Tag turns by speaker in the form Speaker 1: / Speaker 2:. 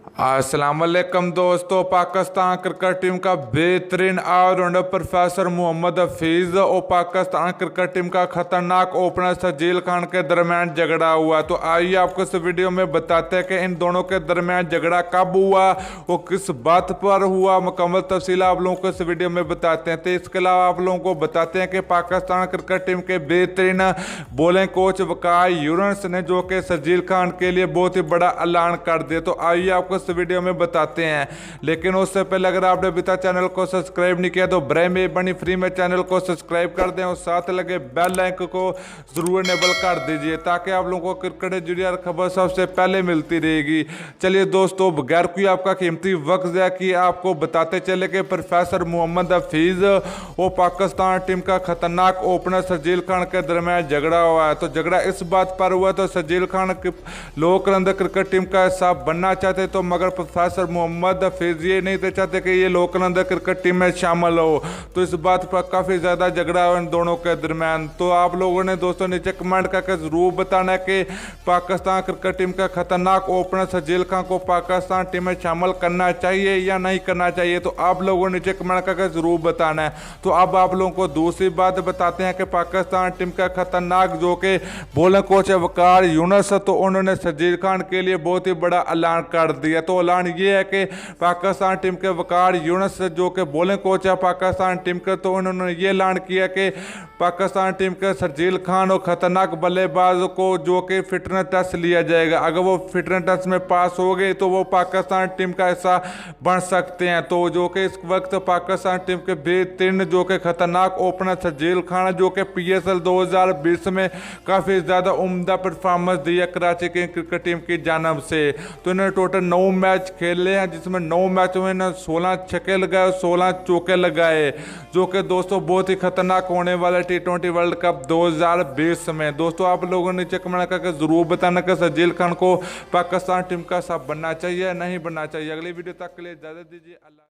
Speaker 1: अस्सलाम वालेकुम दोस्तों। पाकिस्तान क्रिकेट टीम का बेहतरीन ऑलराउंडर प्रोफेसर मोहम्मद हफीज और पाकिस्तान क्रिकेट टीम का खतरनाक ओपनर शर्जील खान के दरमियान झगड़ा हुआ। तो आइए आपको इस वीडियो में बताते हैं कि इन दोनों के दरमियान झगड़ा कब हुआ और किस बात पर हुआ। मुकम्मल तफसील आप लोगों को इस वीडियो में बताते हैं। तो इसके अलावा आप लोगों को बताते हैं कि पाकिस्तान क्रिकेट टीम के बेहतरीन बॉलिंग कोच वकाई यूनुस ने जो कि शर्जील खान के लिए बहुत ही बड़ा ऐलान कर दिया। तो आइए आपको इस वीडियो में बताते हैं, लेकिन उससे पहले अगर आपने अभी तक चैनल को सब्सक्राइब नहीं किया तो बराए मेहरबानी फ्री में चैनल को सब्सक्राइब कर दें और साथ लगे बेल आइकन को जरूर इनेबल कर दीजिए ताकि आप लोगों को क्रिकेट से जुड़ी हर खबर सबसे पहले मिलती रहेगी। चलिए दोस्तों, बगैर कोई आपका कीमती वक्त ज़ाया किए आपको बताते चले कि प्रोफेसर मोहम्मद हफीज और पाकिस्तान टीम का खतरनाक ओपनर शर्जील खान के दरमियान झगड़ा हुआ है। तो झगड़ा इस बात पर हुआ तो शर्जील खान लोक करंदे क्रिकेट टीम का हिस्सा बनना चाहते तो मगर प्रोफेसर मोहम्मद हफीज ये नहीं थे चाहते कि ये लोक करंदे क्रिकेट टीम में शामिल हो। तो इस बात पर काफ़ी ज़्यादा झगड़ा हुआ इन दोनों के दरमियान। तो आप लोगों ने दोस्तों नीचे कमेंट करके ज़रूर बताना है कि पाकिस्तान क्रिकेट टीम का खतरनाक ओपनर शर्जील खान को पाकिस्तान टीम में शामिल करना चाहिए या नहीं करना चाहिए। तो आप लोगों ने नीचे कमेंट करके ज़रूर बताना है। तो अब आप लोगों को दूसरी बात बताते हैं कि पाकिस्तान टीम का खतरनाक जो कि बॉलिंग कोच है वकाई यूनुस, तो उन्होंने शर्जील खान के लिए बहुत ही बड़ा ऐलान कर दिया। तो ऐलान ये है कि पाकिस्तान टीम के वकाई यूनुस जो कि बॉलिंग कोच है पाकिस्तान टीम के, तो उन्होंने ये ऐलान किया कि पाकिस्तान टीम के शर्जील खान और खतरनाक बल्लेबाज को जो कि फिटनेस टेस्ट लिया जाएगा। अगर वो फिटनेस टेस्ट में पास हो गए तो वो पाकिस्तान टीम का हिस्सा बन सकते हैं। तो जो कि इस वक्त पाकिस्तान टीम के बेहतरीन जो कि खतरनाक ओपनर शर्जील खान जो कि PSL 2020 में काफ़ी ज़्यादा उम्दा परफॉर्मेंस दिया कराची की क्रिकेट टीम की जानब से। तो इन्होंने टोटल 9 मैच खेले हैं जिसमें 9 मैचों में इन्होंने 16 छक्के लगाए और 16 चौके लगाए, जो कि दोस्तों बहुत ही खतरनाक होने वाला T20 वर्ल्ड कप 2020 में। दोस्तों आप लोगों ने नीचे कमेंट करके जरूर बताना कि शर्जील खान को पाकिस्तान टीम का हिस्सा बनना चाहिए या नहीं बनना चाहिए। अगली वीडियो तक के लिए इजाजत दीजिए। अल्लाह।